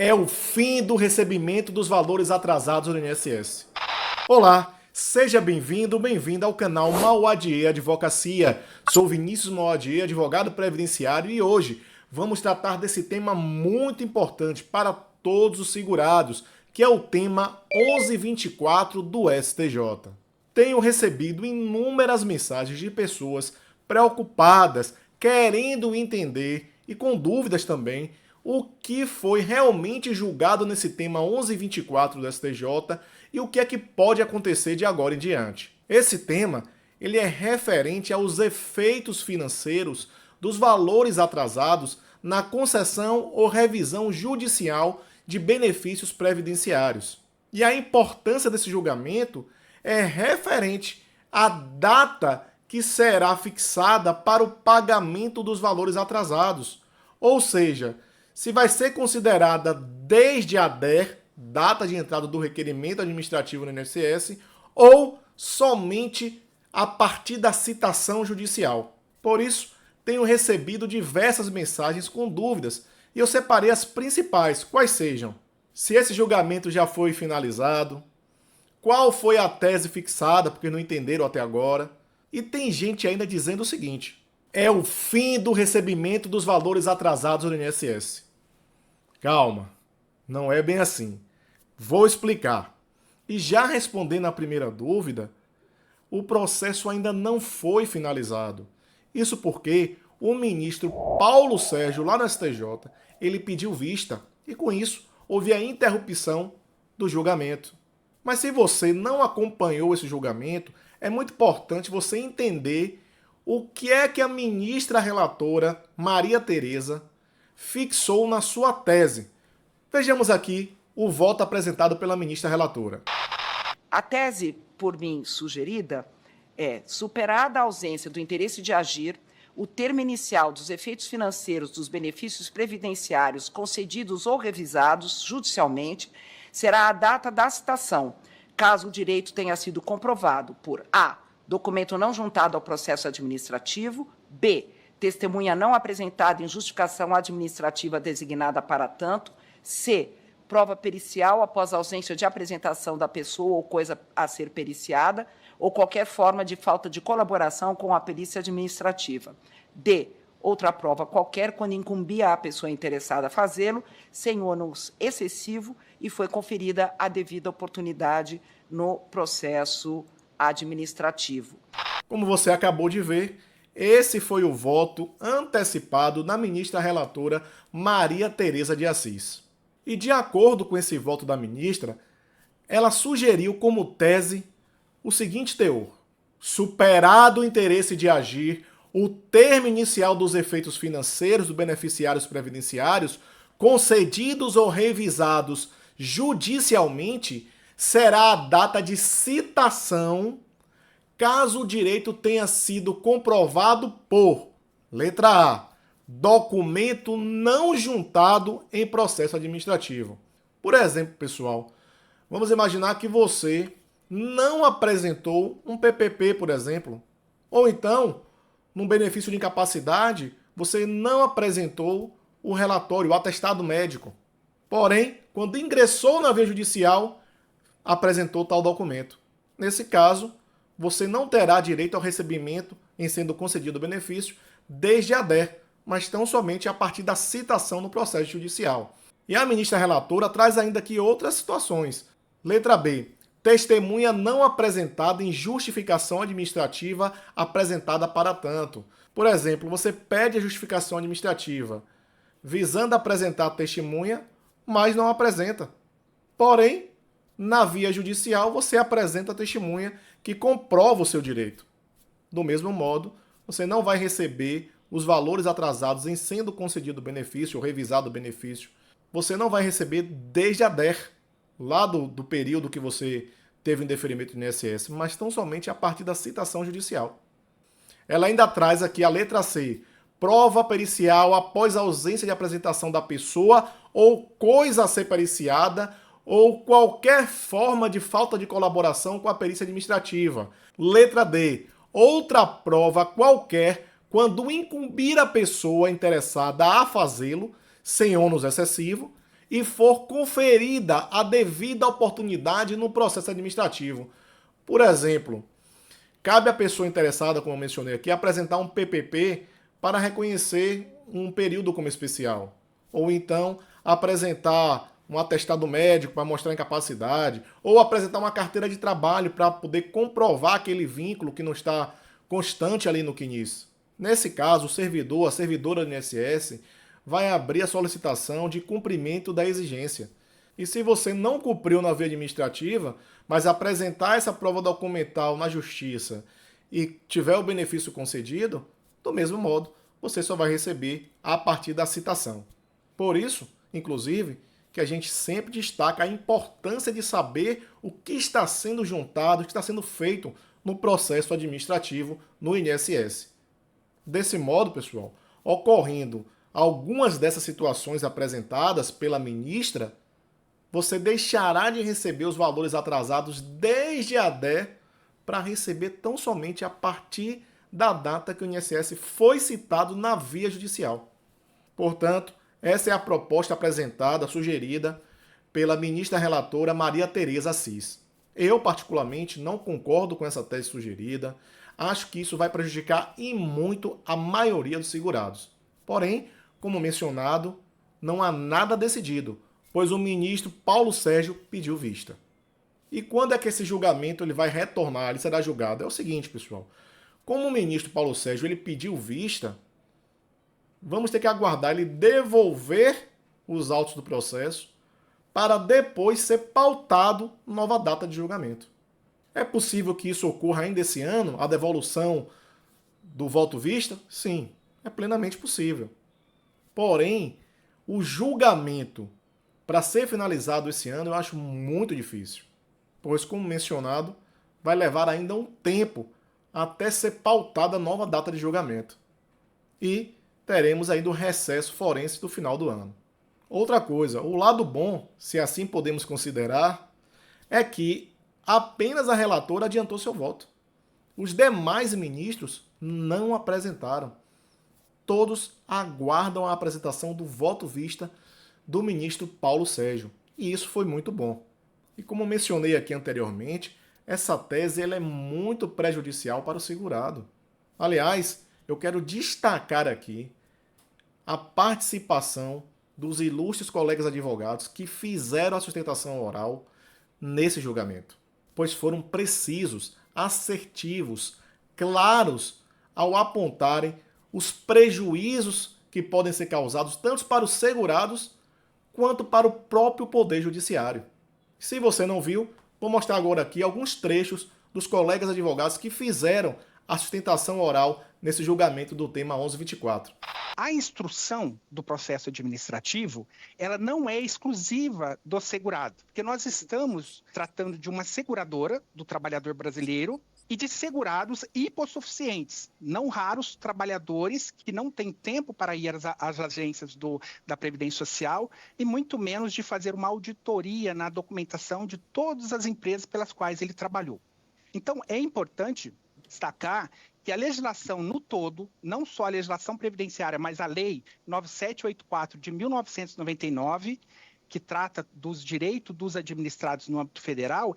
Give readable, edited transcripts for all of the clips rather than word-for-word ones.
É o fim do recebimento dos valores atrasados do INSS. Olá, seja bem-vindo, bem-vinda ao canal Mauadier Advocacia. Sou Vinícius Mauadier, advogado previdenciário, e hoje vamos tratar desse tema muito importante para todos os segurados, que é o tema 1124 do STJ. Tenho recebido inúmeras mensagens de pessoas preocupadas, querendo entender e com dúvidas também o que foi realmente julgado nesse tema 1124 do STJ e o que é que pode acontecer de agora em diante. Esse tema ele é referente aos efeitos financeiros dos valores atrasados na concessão ou revisão judicial de benefícios previdenciários. E a importância desse julgamento é referente à data que será fixada para o pagamento dos valores atrasados. Ou seja, se vai ser considerada desde a DER, data de entrada do requerimento administrativo no INSS, ou somente a partir da citação judicial. Por isso, tenho recebido diversas mensagens com dúvidas e eu separei as principais, quais sejam: se esse julgamento já foi finalizado, qual foi a tese fixada, porque não entenderam até agora. E tem gente ainda dizendo o seguinte: é o fim do recebimento dos valores atrasados do INSS. Calma, não é bem assim. Vou explicar. E já respondendo a primeira dúvida, o processo ainda não foi finalizado. Isso porque o ministro Paulo Sérgio, lá no STJ, ele pediu vista e com isso houve a interrupção do julgamento. Mas se você não acompanhou esse julgamento, é muito importante você entender o que é que a ministra relatora Maria Tereza fixou na sua tese. Vejamos aqui o voto apresentado pela ministra relatora. A tese por mim sugerida é: superada a ausência do interesse de agir, o termo inicial dos efeitos financeiros dos benefícios previdenciários concedidos ou revisados judicialmente será a data da citação, caso o direito tenha sido comprovado por a. documento não juntado ao processo administrativo, b. testemunha não apresentada em justificação administrativa designada para tanto, c. prova pericial após ausência de apresentação da pessoa ou coisa a ser periciada, ou qualquer forma de falta de colaboração com a perícia administrativa. D. outra prova qualquer quando incumbia a pessoa interessada a fazê-lo, sem ônus excessivo e foi conferida a devida oportunidade no processo administrativo. Como você acabou de ver, esse foi o voto antecipado da ministra relatora Maria Tereza de Assis. E de acordo com esse voto da ministra, ela sugeriu como tese o seguinte teor: superado o interesse de agir, o termo inicial dos efeitos financeiros dos beneficiários previdenciários concedidos ou revisados judicialmente será a data de citação, caso o direito tenha sido comprovado por, letra A, documento não juntado em processo administrativo. Por exemplo, pessoal, vamos imaginar que você não apresentou um PPP, por exemplo, ou então, num benefício de incapacidade, você não apresentou o relatório, o atestado médico. Porém, quando ingressou na via judicial, apresentou tal documento. Nesse caso, você não terá direito ao recebimento em sendo concedido o benefício desde a DER, mas tão somente a partir da citação no processo judicial. E a ministra relatora traz ainda aqui outras situações. Letra B. Testemunha não apresentada em justificação administrativa apresentada para tanto. Por exemplo, você pede a justificação administrativa visando apresentar a testemunha, mas não apresenta. Porém, na via judicial, você apresenta a testemunha que comprova o seu direito. Do mesmo modo, você não vai receber os valores atrasados em sendo concedido o benefício ou revisado o benefício. Você não vai receber desde a DER, lá do período que você teve indeferimento do INSS, mas tão somente a partir da citação judicial. Ela ainda traz aqui a letra C: prova pericial após a ausência de apresentação da pessoa ou coisa a ser periciada ou qualquer forma de falta de colaboração com a perícia administrativa. Letra D. Outra prova qualquer quando incumbir a pessoa interessada a fazê-lo, sem ônus excessivo, e for conferida a devida oportunidade no processo administrativo. Por exemplo, cabe à pessoa interessada, como eu mencionei aqui, apresentar um PPP para reconhecer um período como especial. Ou então apresentar um atestado médico para mostrar incapacidade. Ou apresentar uma carteira de trabalho para poder comprovar aquele vínculo que não está constante ali no CNIS. Nesse caso, o servidor, a servidora do INSS, vai abrir a solicitação de cumprimento da exigência. E se você não cumpriu na via administrativa, mas apresentar essa prova documental na justiça e tiver o benefício concedido, do mesmo modo, você só vai receber a partir da citação. Por isso, inclusive, que a gente sempre destaca a importância de saber o que está sendo juntado, o que está sendo feito no processo administrativo no INSS. Desse modo, pessoal, ocorrendo algumas dessas situações apresentadas pela ministra, você deixará de receber os valores atrasados desde a DE para receber tão somente a partir da data que o INSS foi citado na via judicial. Portanto, essa é a proposta apresentada, sugerida pela ministra relatora Maria Tereza Assis. Eu, particularmente, não concordo com essa tese sugerida. Acho que isso vai prejudicar e muito a maioria dos segurados. Porém, como mencionado, não há nada decidido, pois o ministro Paulo Sérgio pediu vista. E quando é que esse julgamento ele vai retornar, ele será julgado? É o seguinte, pessoal. Como o ministro Paulo Sérgio ele pediu vista, vamos ter que aguardar ele devolver os autos do processo para depois ser pautado nova data de julgamento. É possível que isso ocorra ainda esse ano, a devolução do voto vista? Sim, é plenamente possível. Porém, o julgamento para ser finalizado esse ano eu acho muito difícil, pois, como mencionado, vai levar ainda um tempo até ser pautada a nova data de julgamento. E teremos ainda o recesso forense do final do ano. Outra coisa, o lado bom, se assim podemos considerar, é que apenas a relatora adiantou seu voto. Os demais ministros não apresentaram. Todos aguardam a apresentação do voto vista do ministro Paulo Sérgio. E isso foi muito bom. E como mencionei aqui anteriormente, essa tese ela é muito prejudicial para o segurado. Aliás, eu quero destacar aqui a participação dos ilustres colegas advogados que fizeram a sustentação oral nesse julgamento, pois foram precisos, assertivos, claros ao apontarem os prejuízos que podem ser causados tanto para os segurados quanto para o próprio Poder Judiciário. Se você não viu, vou mostrar agora aqui alguns trechos dos colegas advogados que fizeram a sustentação oral nesse julgamento do tema 1124. A instrução do processo administrativo, ela não é exclusiva do segurado, porque nós estamos tratando de uma seguradora do trabalhador brasileiro e de segurados hipossuficientes, não raros trabalhadores que não têm tempo para ir às agências da Previdência Social e muito menos de fazer uma auditoria na documentação de todas as empresas pelas quais ele trabalhou. Então, é importante destacar que a legislação no todo, não só a legislação previdenciária, mas a Lei 9784 de 1999, que trata dos direitos dos administrados no âmbito federal,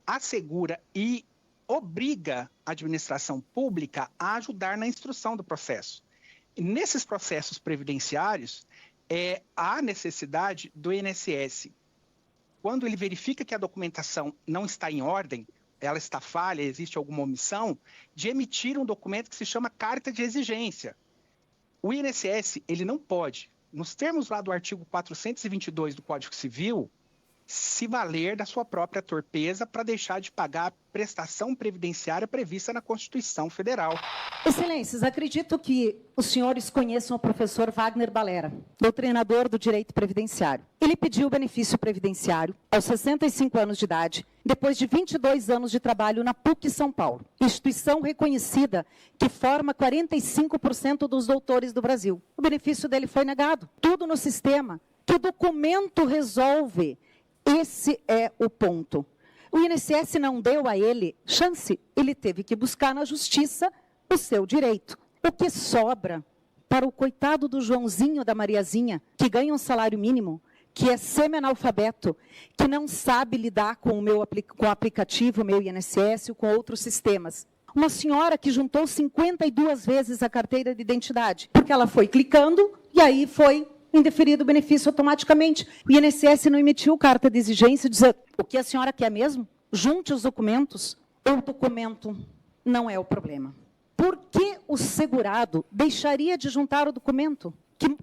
assegura e obriga a administração pública a ajudar na instrução do processo. E nesses processos previdenciários, há necessidade do INSS, quando ele verifica que a documentação não está em ordem, ela está falha, existe alguma omissão, de emitir um documento que se chama carta de exigência. O INSS, ele não pode, nos termos lá do artigo 422 do Código Civil, se valer da sua própria torpeza para deixar de pagar a prestação previdenciária prevista na Constituição Federal. Excelências, acredito que os senhores conheçam o professor Wagner Balera, doutrinador do direito previdenciário. Ele pediu o benefício previdenciário aos 65 anos de idade, depois de 22 anos de trabalho na PUC São Paulo, instituição reconhecida que forma 45% dos doutores do Brasil. O benefício dele foi negado. Tudo no sistema. Que o documento resolve. Esse é o ponto. O INSS não deu a ele chance, ele teve que buscar na justiça o seu direito. O que sobra para o coitado do Joãozinho da Mariazinha, que ganha um salário mínimo, que é semi-analfabeto, que não sabe lidar com com o aplicativo, o meu INSS, ou com outros sistemas. Uma senhora que juntou 52 vezes a carteira de identidade, porque ela foi clicando e aí foi indeferido o benefício automaticamente. O INSS não emitiu carta de exigência dizendo o que a senhora quer mesmo? Junte os documentos. O documento não é o problema. Por que o segurado deixaria de juntar o documento?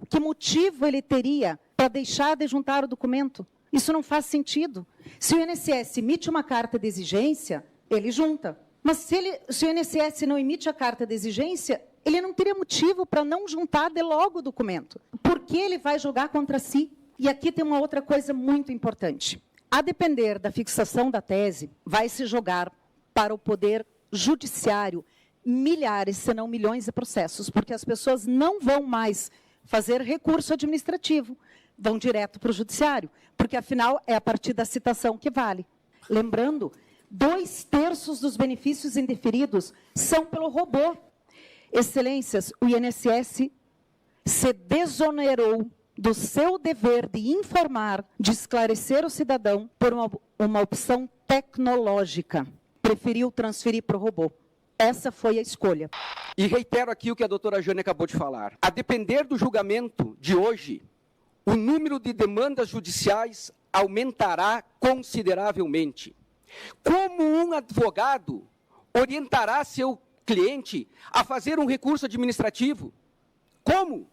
Que motivo ele teria para deixar de juntar o documento? Isso não faz sentido. Se o INSS emite uma carta de exigência, ele junta. Mas se o INSS não emite a carta de exigência, ele não teria motivo para não juntar de logo o documento. Por que ele vai jogar contra si? E aqui tem uma outra coisa muito importante. A depender da fixação da tese, vai se jogar para o Poder Judiciário milhares, se não milhões de processos, porque as pessoas não vão mais fazer recurso administrativo, vão direto para o Judiciário, porque, afinal, é a partir da citação que vale. Lembrando, 2/3 dos benefícios indeferidos são pelo robô. Excelências, o INSS se desonerou do seu dever de informar, de esclarecer o cidadão por uma opção tecnológica. Preferiu transferir para o robô. Essa foi a escolha. E reitero aqui o que a doutora Jane acabou de falar. A depender do julgamento de hoje, o número de demandas judiciais aumentará consideravelmente. Como um advogado orientará seu cliente a fazer um recurso administrativo? Como?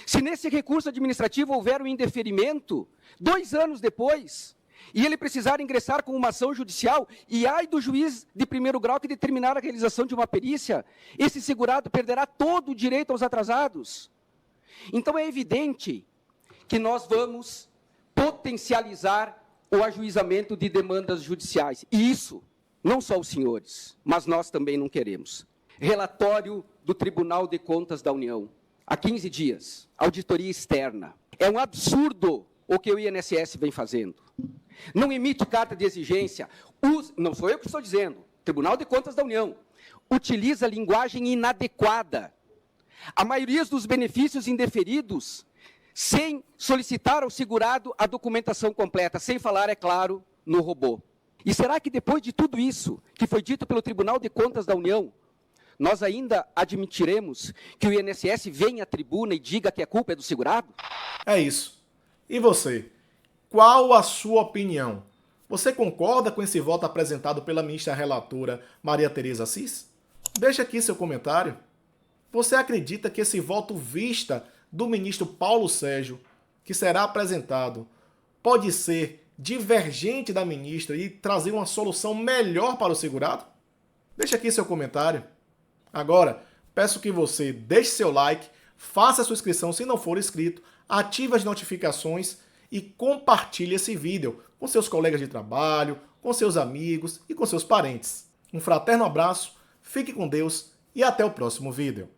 Se nesse recurso administrativo houver um indeferimento, 2 anos depois, e ele precisar ingressar com uma ação judicial, e ai do juiz de primeiro grau que determinar a realização de uma perícia, esse segurado perderá todo o direito aos atrasados. Então é evidente que nós vamos potencializar o ajuizamento de demandas judiciais. E isso, não só os senhores, mas nós também não queremos. Relatório do Tribunal de Contas da União. Há 15 dias, auditoria externa. É um absurdo o que o INSS vem fazendo. Não emite carta de exigência. Não sou eu que estou dizendo. Tribunal de Contas da União. Utiliza linguagem inadequada. A maioria dos benefícios indeferidos sem solicitar ao segurado a documentação completa, sem falar, é claro, no robô. E será que depois de tudo isso, que foi dito pelo Tribunal de Contas da União, nós ainda admitiremos que o INSS venha à tribuna e diga que a culpa é do segurado? É isso. E você? Qual a sua opinião? Você concorda com esse voto apresentado pela ministra relatora Maria Tereza Assis? Deixa aqui seu comentário. Você acredita que esse voto vista do ministro Paulo Sérgio, que será apresentado, pode ser divergente da ministra e trazer uma solução melhor para o segurado? Deixa aqui seu comentário. Agora, peço que você deixe seu like, faça a sua inscrição se não for inscrito, ative as notificações e compartilhe esse vídeo com seus colegas de trabalho, com seus amigos e com seus parentes. Um fraterno abraço, fique com Deus e até o próximo vídeo.